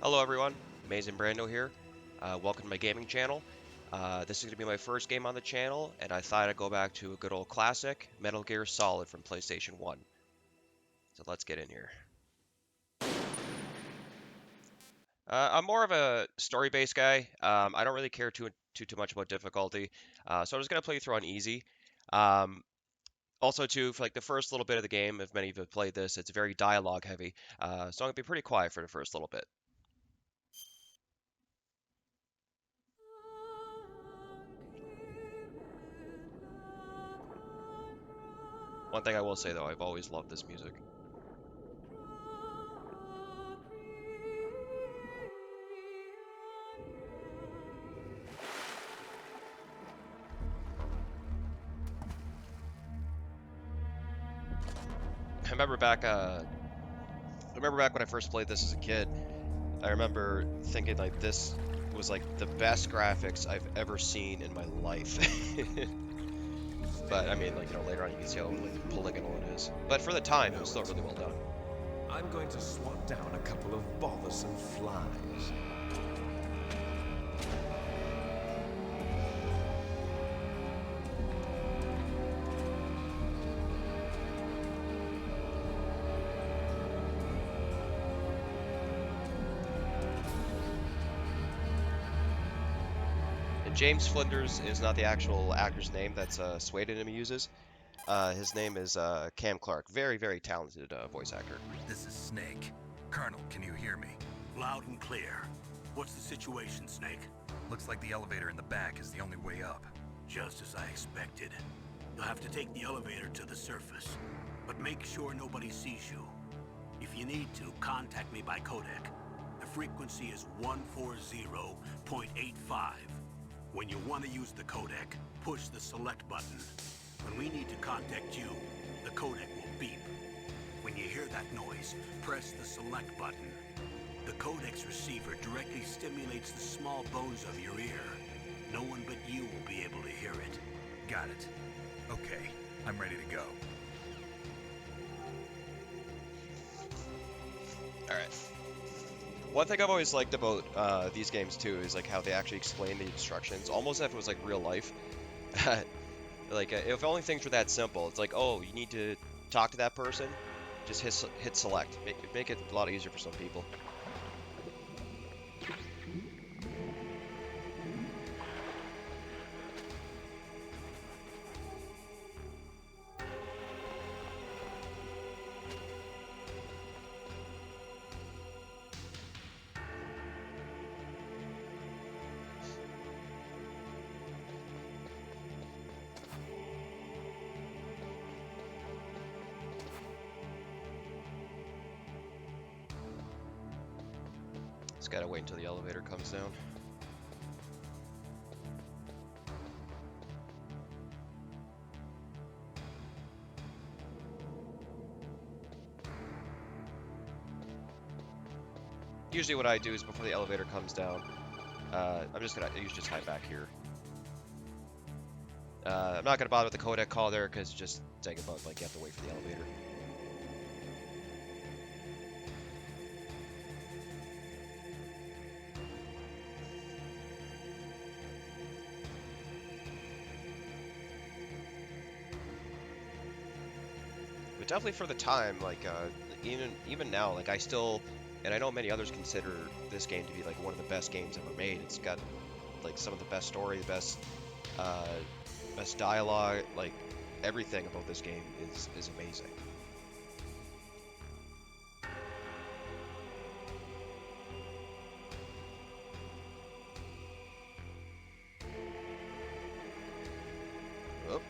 Hello everyone, Amazing Brando here. Welcome to my gaming channel. This is going to be my first game on the channel, and I thought I'd go back to a good old classic, Metal Gear Solid from PlayStation 1. So let's get in here. I'm more of a story-based guy. I don't really care too much about difficulty, so I'm just going to play through on easy. Um, Also, too, for like the first little bit of the game, if many of you have played this, it's very dialogue heavy, so I'm going to be pretty quiet for the first little bit. One thing I will say though, I've always loved this music. I remember back I remember back when I first played this as a kid, I remember thinking like this was like the best graphics I've ever seen in my life. But I mean, like, later on you can see how like polygonal it is. But for the time, it No, was still it's really well not. done. I'm going to swat down a couple of bothersome flies. And James Flinders is not the actual actor's name. That's a pseudonym he uses. His name is Cam Clark. Very, very talented voice actor. This is Snake. Colonel, can you hear me? Loud and clear. What's the situation, Snake? Looks like the elevator in the back is the only way up. Just as I expected. You'll have to take the elevator to the surface. But make sure nobody sees you. If you need to, contact me by codec. The frequency is 140.85. When you want to use the codec, push the select button. When we need to contact you, the codec will beep. When you hear that noise, press the select button. The codec's receiver directly stimulates the small bones of your ear. No one but you will be able to hear it. Got it. Okay, I'm ready to go. All right. One thing I've always liked about these games too is like how they actually explain the instructions, almost as if it was like real life. Like if only things were that simple. It's like, oh, you need to talk to that person, just hit select. Make it a lot easier for some people. Just gotta wait until the elevator comes down. Usually what I do is before the elevator comes down, I'm just gonna usually just hide back here. I'm not gonna bother with the codec call there because just think about like you have to wait for the elevator. But definitely for the time, like even now, like I still, and I know many others consider this game to be like one of the best games ever made. It's got like some of the best story, the uh, best dialogue, like everything about this game is amazing. Oh,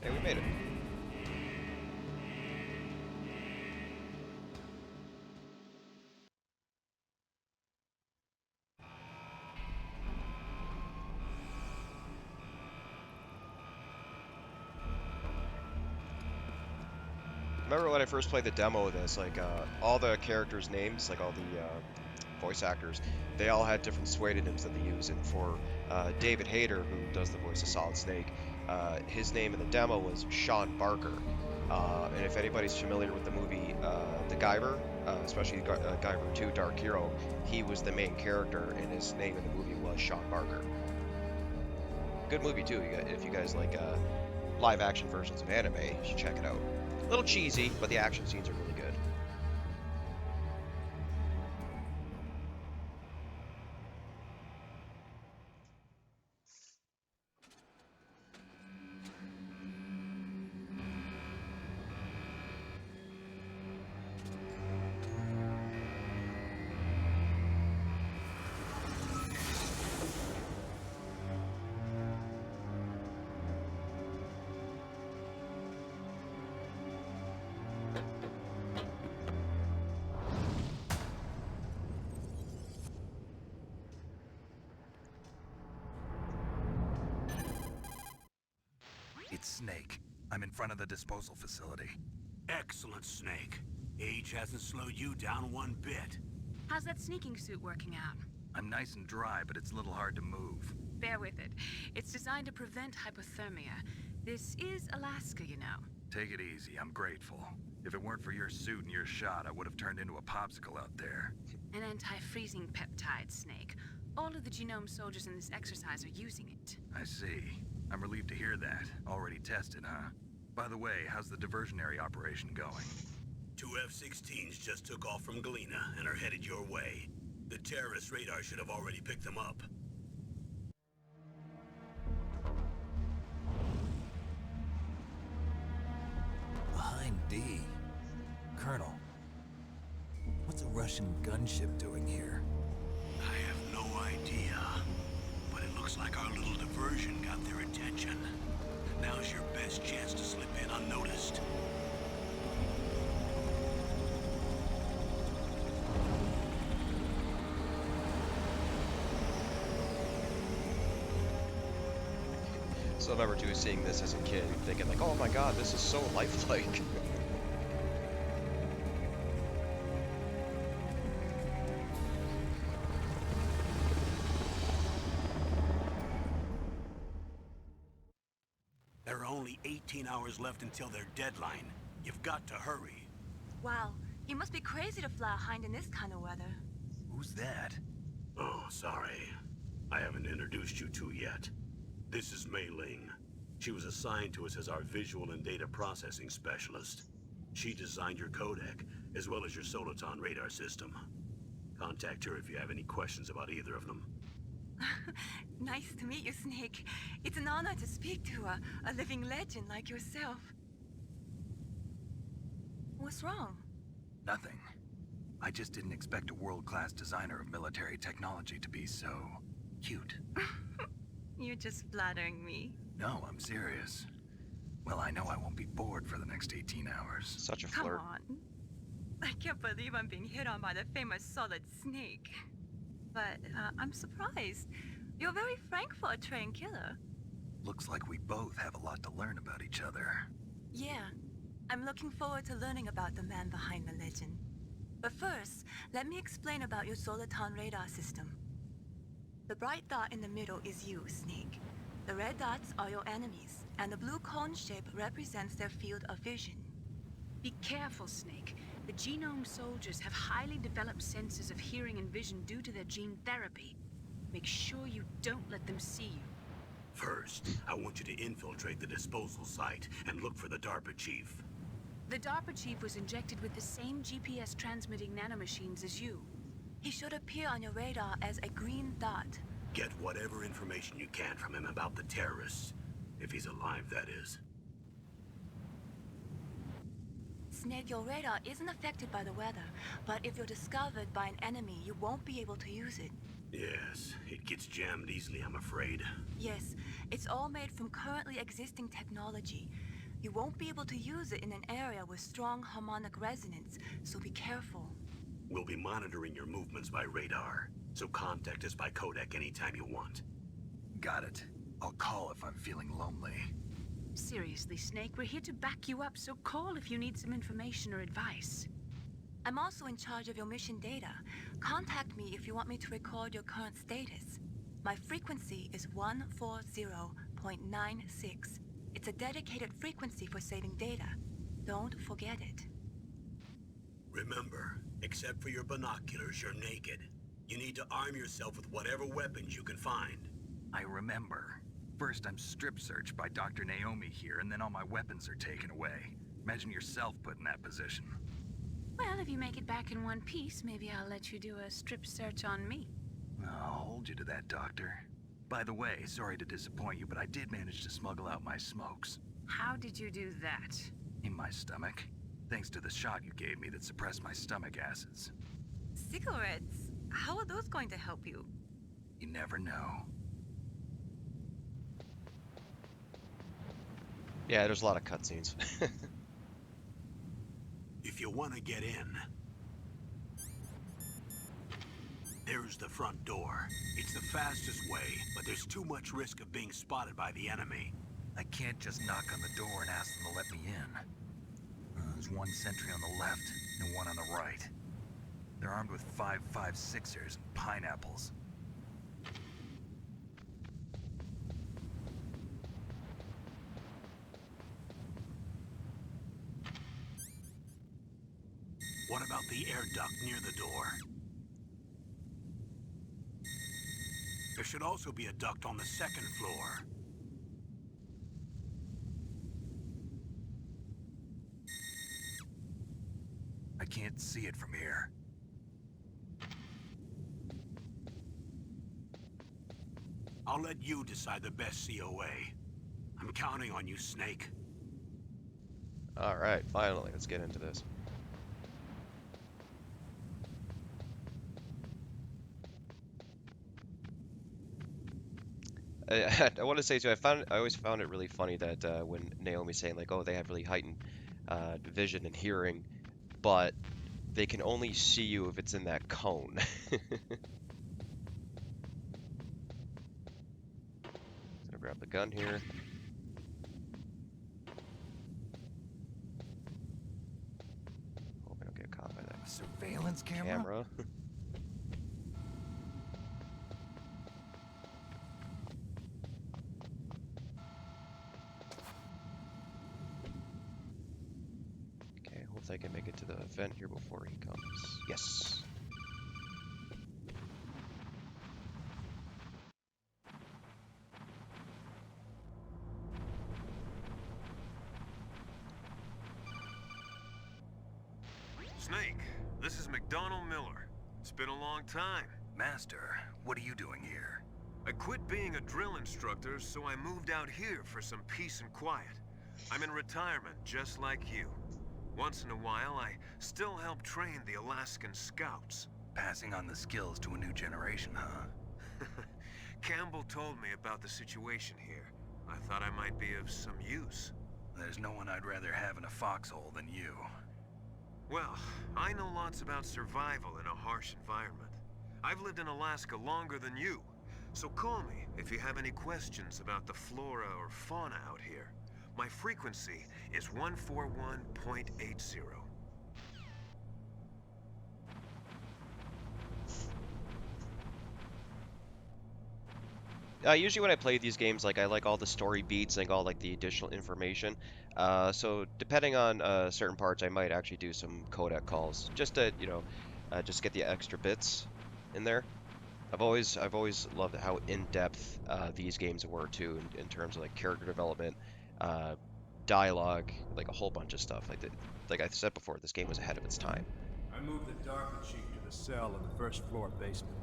hey, we made it. remember when I first played the demo of this, like all the characters' names, like all the voice actors, they all had different pseudonyms that they use. And for David Hayter, who does the voice of Solid Snake, his name in the demo was Sean Barker. And if anybody's familiar with the movie The Guyver, especially Guyver 2 Dark Hero, he was the main character, and his name in the movie was Sean Barker. Good movie too. If you guys like live action versions of anime, you should check it out. A little cheesy, but the action scenes are really good. It's Snake. I'm in front of the disposal facility. Excellent, Snake. Age hasn't slowed you down one bit. How's that sneaking suit working out? I'm nice and dry, but it's a little hard to move. Bear with it. It's designed to prevent hypothermia. This is Alaska, you know. Take it easy, I'm grateful. If it weren't for your suit and your shot, I would have turned into a popsicle out there. An anti-freezing peptide, Snake. All of the genome soldiers in this exercise are using it. I see. I'm relieved to hear that. Already tested, huh? By the way, how's the diversionary operation going? 2 F-16s just took off from Galena and are headed your way. The terrorist radar should have already picked them up. Behind D. Colonel, what's a Russian gunship doing here? I have no idea, but it looks like our little diversion got their attention. Now's your best chance to slip in unnoticed. So I remember too seeing this as a kid, thinking like, oh my god, this is so lifelike. There are only 18 hours left until their deadline. You've got to hurry. Wow, you must be crazy to fly hind in this kind of weather. Who's that? Oh, sorry. I haven't introduced you to yet. This is Mei Ling. She was assigned to us as our visual and data processing specialist. She designed your codec, as well as your Soliton radar system. Contact her if you have any questions about either of them. Nice to meet you, Snake. It's an honor to speak to a living legend like yourself. What's wrong? Nothing. I just didn't expect a world-class designer of military technology to be so cute. You're just flattering me. No, I'm serious. Well, I know I won't be bored for the next 18 hours. Such a Come flirt. on. I can't believe I'm being hit on by the famous Solid Snake. But I'm surprised. You're very frank for a trained killer. Looks like we both have a lot to learn about each other. Yeah, I'm looking forward to learning about the man behind the legend. But first, let me explain about your Soliton radar system. The bright dot in the middle is you, Snake. The red dots are your enemies, and the blue cone shape represents their field of vision. Be careful, Snake. The genome soldiers have highly developed senses of hearing and vision due to their gene therapy. Make sure you don't let them see you. First, I want you to infiltrate the disposal site and look for the DARPA chief. The DARPA chief was injected with the same GPS transmitting nanomachines as you. He should appear on your radar as a green dot. Get whatever information you can from him about the terrorists. If he's alive, that is. Snake, your radar isn't affected by the weather, but if you're discovered by an enemy, you won't be able to use it. Yes, it gets jammed easily, I'm afraid. Yes, it's all made from currently existing technology. You won't be able to use it in an area with strong harmonic resonance, so be careful. We'll be monitoring your movements by radar, so contact us by codec anytime you want. Got it. I'll call if I'm feeling lonely. Seriously, Snake, we're here to back you up, so call if you need some information or advice. I'm also in charge of your mission data. Contact me if you want me to record your current status. My frequency is 140.96. It's a dedicated frequency for saving data. Don't forget it. Remember, except for your binoculars, you're naked. You need to arm yourself with whatever weapons you can find. I remember. First, I'm strip searched by Dr. Naomi here, and then all my weapons are taken away. Imagine yourself put in that position. Well, if you make it back in one piece, maybe I'll let you do a strip search on me. I'll hold you to that, Doctor. By the way, sorry to disappoint you, but I did manage to smuggle out my smokes. How did you do that? In my stomach. Thanks to the shot you gave me that suppressed my stomach acids. Cigarettes? How are those going to help you? You never know. Yeah, there's a lot of cutscenes. If you want to get in, there's the front door. It's the fastest way, but there's too much risk of being spotted by the enemy. I can't just knock on the door and ask them to let me in. There's one sentry on the left and one on the right. They're armed with 5.56ers and pineapples. What about the air duct near the door? There should also be a duct on the second floor. I can't see it from here. I'll let you decide the best COA. I'm counting on you, Snake. Alright, finally, let's get into this. I want to say too, I always found it really funny that when Naomi's saying like, oh, they have really heightened vision and hearing, but they can only see you if it's in that cone. Gonna grab the gun here. Hope I don't get caught by that A surveillance camera? Okay, hopefully I can make it to the vent here before he comes. Yes. Snake, this is McDonald Miller. It's been a long time. Master, what are you doing here? I quit being a drill instructor, so I moved out here for some peace and quiet. I'm in retirement, just like you. Once in a while, I still help train the Alaskan Scouts. Passing on the skills to a new generation, huh? Campbell told me about the situation here. I thought I might be of some use. There's no one I'd rather have in a foxhole than you. Well, I know lots about survival in a harsh environment. I've lived in Alaska longer than you, so call me if you have any questions about the flora or fauna out here. My frequency is 141.80. Usually when I play these games, like I like all the story beats and all like the additional information. So depending on certain parts, I might actually do some codec calls just to, just get the extra bits in there. I've always loved how in-depth these games were too, in terms of like character development, dialogue, like a whole bunch of stuff. Like I said before, this game was ahead of its time. I moved the Darker Chief to the cell in the first floor basement.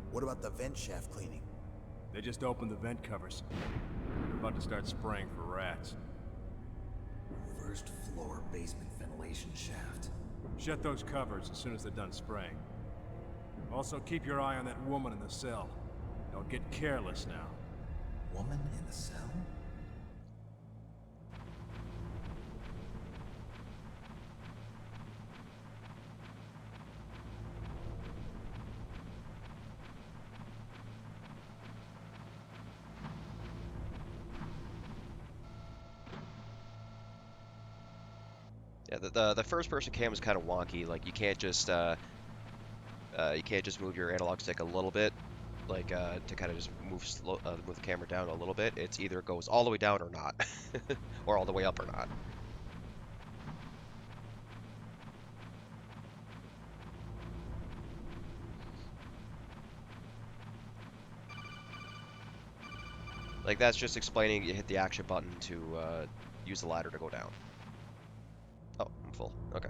What about the vent shaft cleaning? They just opened the vent covers. They're about to start spraying for rats. First floor basement ventilation shaft. Shut those covers as soon as they're done spraying. Also, keep your eye on that woman in the cell. Don't get careless now. Woman in the cell? Yeah, the first person cam is kind of wonky. Like you can't just move your analog stick a little bit, like to kind of just move the camera down a little bit. It's either goes all the way down or not, or all the way up or not. Like that's just explaining you hit the action button to use the ladder to go down. Oh, I'm full. Okay.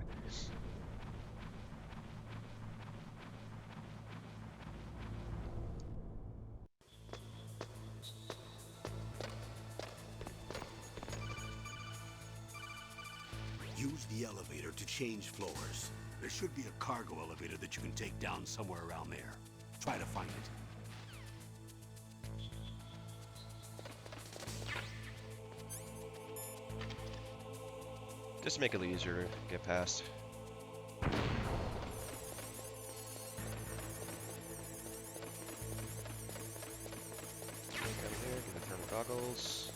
Use the elevator to change floors. There should be a cargo elevator that you can take down somewhere around there. Try to find it. Just to make it easier to get past. Come here, get the thermal goggles.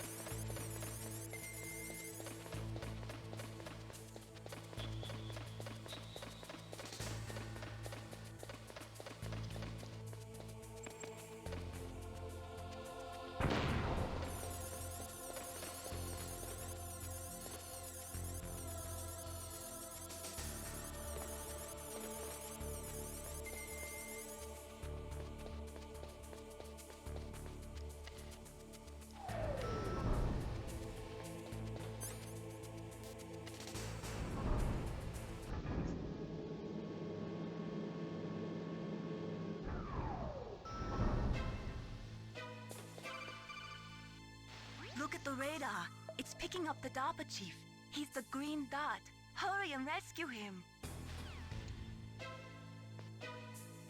Look at the radar. It's picking up the DARPA chief. He's the green dot. Hurry and rescue him.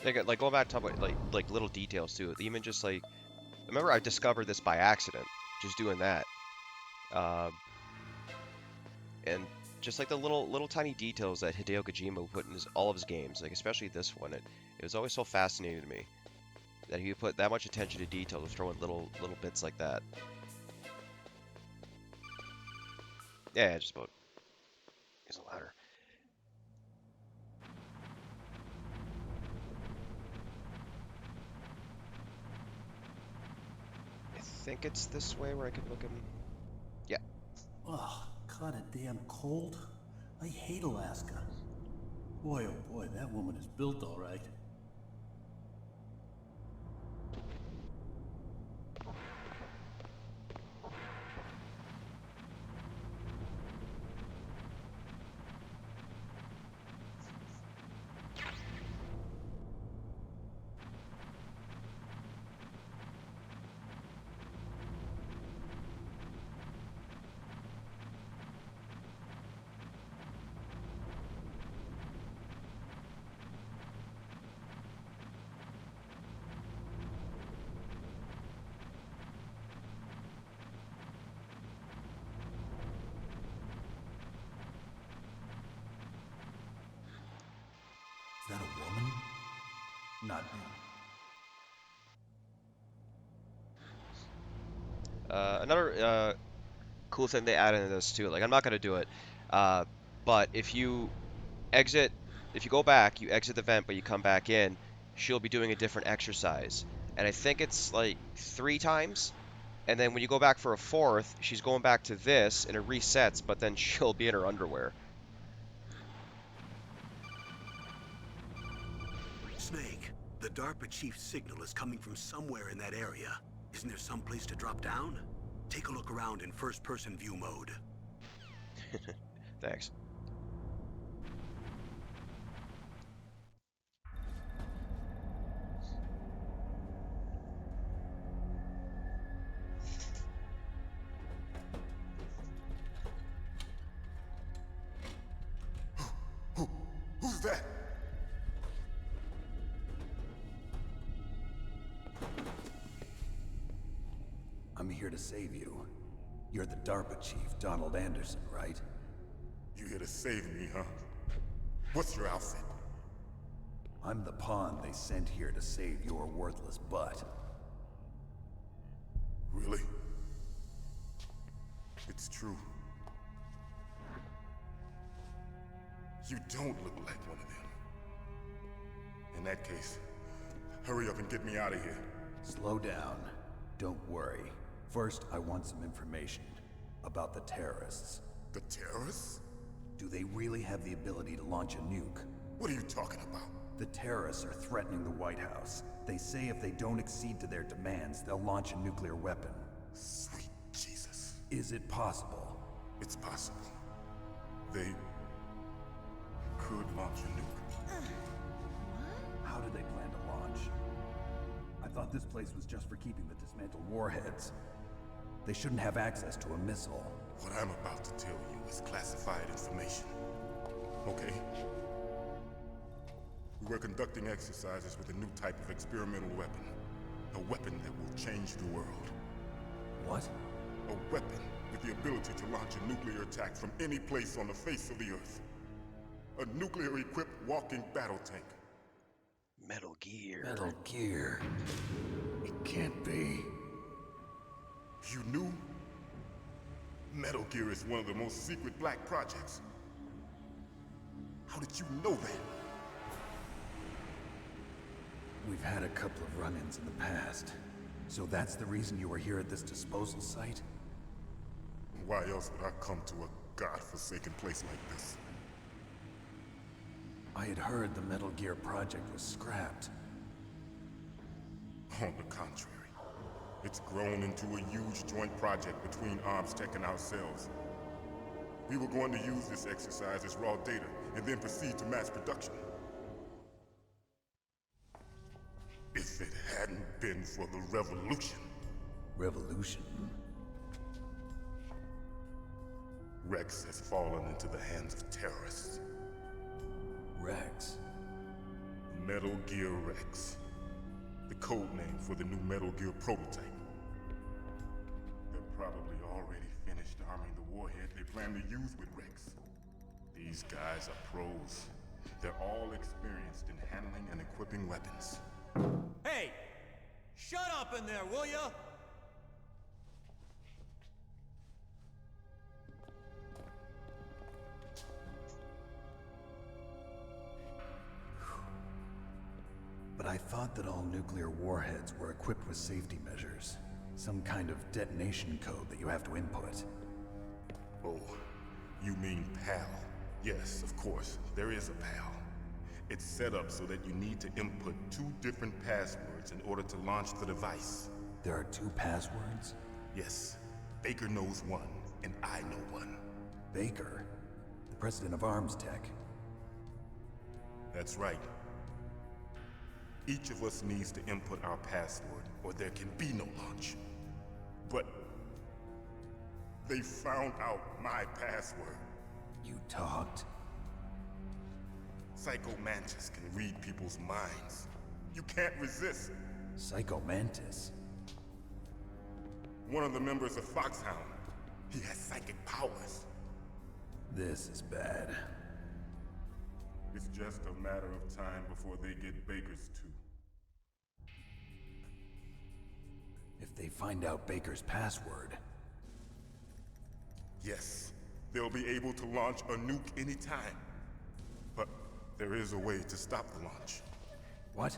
Like going back to talk about like little details too. Even just like, remember I discovered this by accident, just doing that. And just like the little tiny details that Hideo Kojima put in all of his games, like especially this one, it was always so fascinating to me that he would put that much attention to detail to throw in little bits like that. Yeah, just about. Use a ladder. I think it's this way where I can look in. Yeah. Ugh, kinda damn cold. I hate Alaska. Boy, oh boy, that woman is built all right. Is that a woman? Not me. Another cool thing they added into this too. Like I'm not gonna do it, but if you go back, you exit the vent, but you come back in, she'll be doing a different exercise, and I think it's like 3 times. And then when you go back for a 4th, she's going back to this, and it resets, but then she'll be in her underwear. Snake, the DARPA chief's signal is coming from somewhere in that area. Isn't there some place to drop down? Take a look around in first-person view mode. Thanks. Who's that? I'm here to save you. You're the DARPA chief, Donald Anderson, right? You here to save me, huh? What's your outfit? I'm the pawn they sent here to save your worthless butt. Really? It's true. You don't look like one of them. In that case, hurry up and get me out of here. Slow down. Don't worry. First, I want some information about the terrorists. The terrorists? Do they really have the ability to launch a nuke? What are you talking about? The terrorists are threatening the White House. They say if they don't accede to their demands, they'll launch a nuclear weapon. Sweet Jesus. Is it possible? It's possible. They could launch a nuke. How do they plan to launch? I thought this place was just for keeping the dismantled warheads. They shouldn't have access to a missile. What I'm about to tell you is classified information. Okay? We were conducting exercises with a new type of experimental weapon. A weapon that will change the world. What? A weapon with the ability to launch a nuclear attack from any place on the face of the Earth. A nuclear-equipped walking battle tank. Metal Gear. Metal Gear. It can't be. You knew? Metal Gear is one of the most secret black projects. How did you know that? We've had a couple of run-ins in the past. So that's the reason you were here at this disposal site? Why else would I come to a godforsaken place like this? I had heard the Metal Gear project was scrapped. On the contrary. It's grown into a huge joint project between ArmsTech and ourselves. We were going to use this exercise as raw data, and then proceed to mass production. If it hadn't been for the revolution. Revolution? Rex has fallen into the hands of terrorists. Rex? Metal Gear Rex. The code name for the new Metal Gear prototype. They're probably already finished arming the warhead they plan to use with Rex. These guys are pros. They're all experienced in handling and equipping weapons. Hey! Shut up in there, will ya? But I thought that all nuclear warheads were equipped with safety measures. Some kind of detonation code that you have to input. Oh, you mean PAL? Yes, of course, there is a PAL. It's set up so that you need to input 2 different passwords in order to launch the device. There are 2 passwords? Yes. Baker knows one, and I know one. Baker? The president of ArmsTech? That's right. Each of us needs to input our password, or there can be no launch. But they found out my password. You talked? Psycho Mantis can read people's minds. You can't resist. Psycho Mantis? One of the members of Foxhound. He has psychic powers. This is bad. It's just a matter of time before they get Baker's too. If they find out Baker's password... Yes, they'll be able to launch a nuke anytime. But there is a way to stop the launch. What?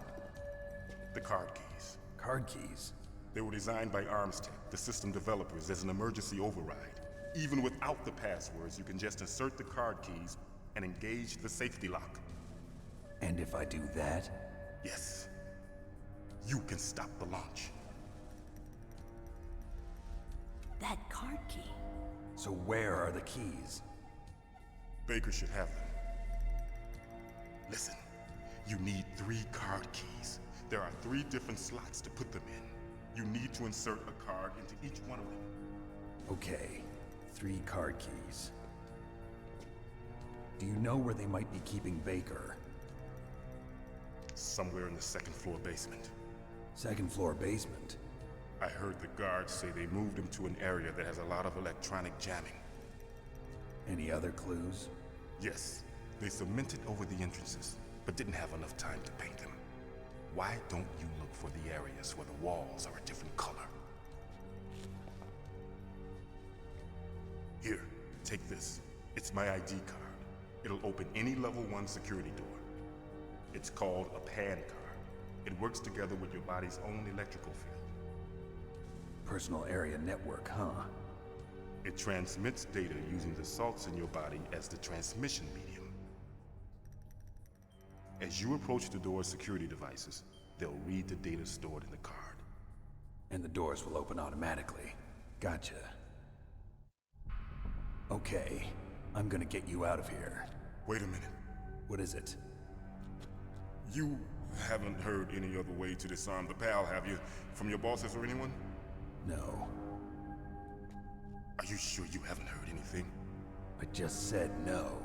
The card keys. Card keys? They were designed by ArmsTech, the system developers, as an emergency override. Even without the passwords, you can just insert the card keys and engage the safety lock. And if I do that? Yes. You can stop the launch. That card key. So where are the keys? Baker should have them. Listen, you need 3 card keys. There are 3 different slots to put them in. You need to insert a card into each one of them. Okay, 3 card keys. Do you know where they might be keeping Baker? Somewhere in the 2nd floor basement. 2nd floor basement? I heard the guards say they moved him to an area that has a lot of electronic jamming. Any other clues? Yes. They cemented over the entrances, but didn't have enough time to paint them. Why don't you look for the areas where the walls are a different color? Here, take this. It's my ID card. It'll open any level 1 security door. It's called a PAN card. It works together with your body's own electrical field. Personal area network, huh? It transmits data using the salts in your body as the transmission medium. As you approach the door's security devices, they'll read the data stored in the card. And the doors will open automatically. Gotcha. Okay, I'm gonna get you out of here. Wait a minute. What is it? You haven't heard any other way to disarm the PAL, have you? From your bosses or anyone? No. Are you sure you haven't heard anything? I just said no.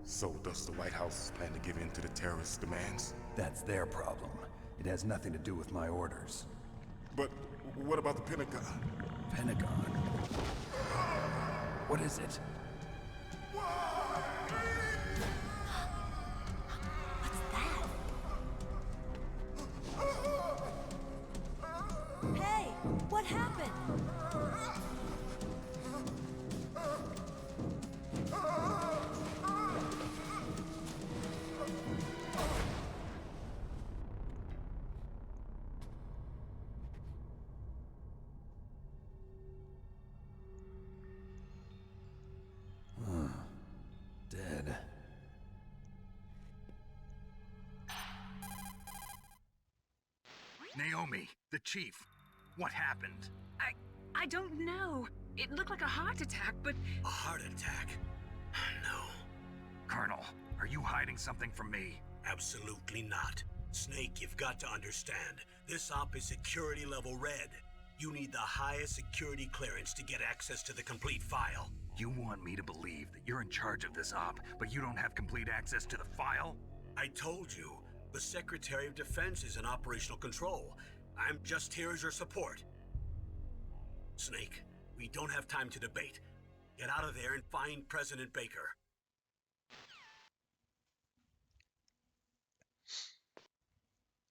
So does the White House plan to give in to the terrorists' demands? That's their problem. It has nothing to do with my orders. But what about the Pentagon? Pentagon? What is it? What's that? Hey, what happened? Dead. Naomi, the chief. What happened? I don't know. It looked like a heart attack, but A heart attack? No, Colonel, are you hiding something from me? absolutely not. Snake, you've got to understand. This op is security level red. You need the highest security clearance to get access to the complete file. You want me to believe that you're in charge of this op, but you don't have complete access to the file? I told you, the Secretary of Defense is in operational control. I'm just here as your support. Snake, we don't have time to debate. Get out of there and find President Baker.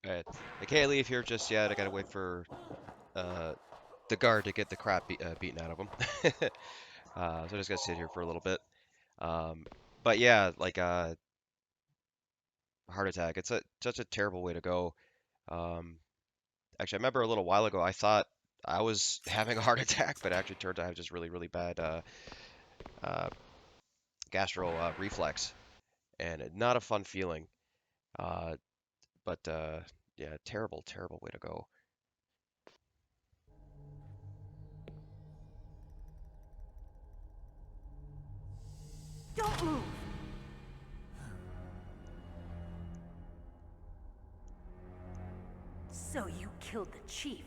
Alright, I can't leave here just yet. I gotta wait for the guard to get the crap beaten out of him. So I just gotta sit here for a little bit. But yeah, like heart attack. It's such a terrible way to go. Actually, I remember a little while ago I thought I was having a heart attack, but actually turned out I have just really, really bad gastro reflex, and not a fun feeling. But yeah, terrible, terrible way to go. Don't move! So you killed the chief,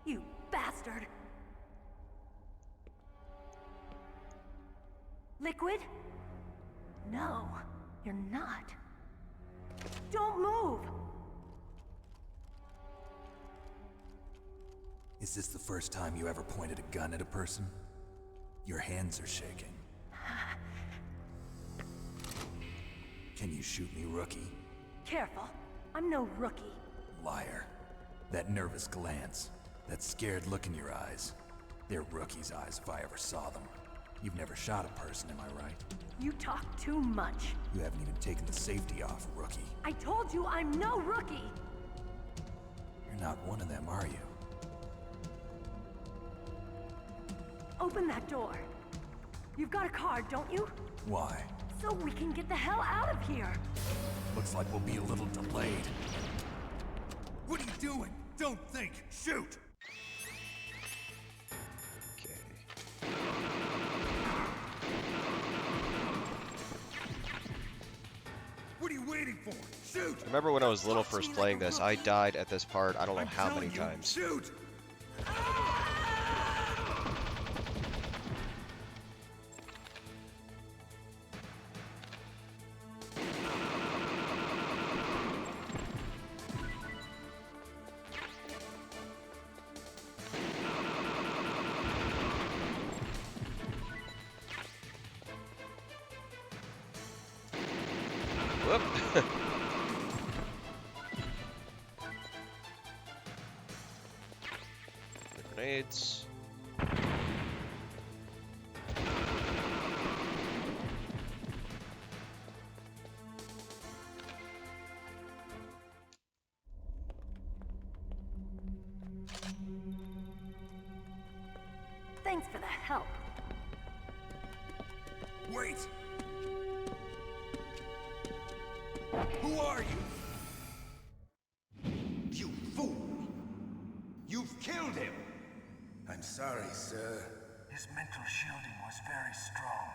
you bastard! Liquid? No, you're not. Don't move! Is this the first time you ever pointed a gun at a person? Your hands are shaking. Can you shoot me, rookie? Careful, I'm no rookie. Liar. That nervous glance, that scared look in your eyes. They're rookie's eyes if I ever saw them. You've never shot a person, am I right? You talk too much. You haven't even taken the safety off, rookie. I told you I'm no rookie! You're not one of them, are you? Open that door. You've got a card, don't you? Why? So we can get the hell out of here. Looks like we'll be a little delayed. What are you doing? Don't think. Shoot! Okay. What are you waiting for? Shoot! I remember when I was little first playing this, I died at this part I don't know how many times. Shoot! Whoop. Grenades. are you? You fool! You've killed him! I'm sorry, sir. His mental shielding was very strong.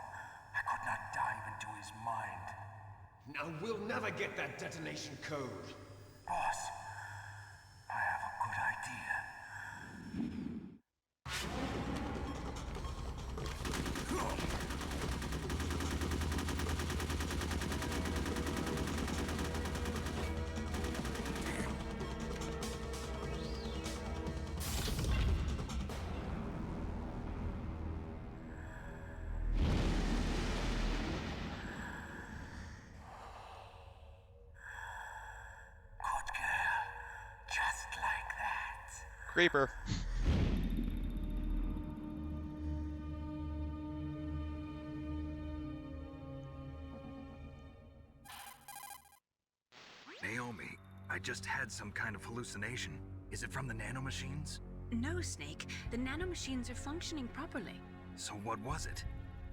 I could not dive into his mind. Now we'll never get that detonation code. Boss, I have a good idea. Creeper. Naomi, I just had some kind of hallucination. Is it from the nanomachines? No, Snake. The nanomachines are functioning properly. So what was it?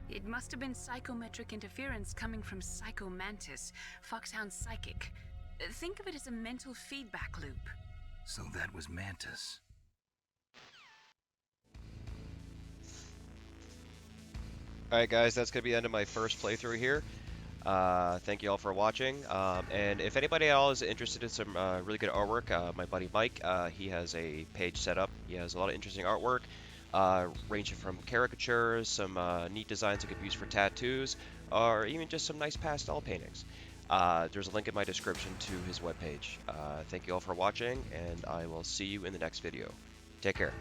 It must have been psychometric interference coming from Psycho Mantis, Foxhound's psychic. Think of it as a mental feedback loop. So that was Mantis. Alright guys, that's going to be the end of my first playthrough here. Thank you all for watching. And if anybody else is interested in some really good artwork, my buddy Mike, he has a page set up. He has a lot of interesting artwork, ranging from caricatures, some neat designs you could use for tattoos, or even just some nice pastel paintings. There's a link in my description to his webpage. Thank you all for watching, and I will see you in the next video. Take care.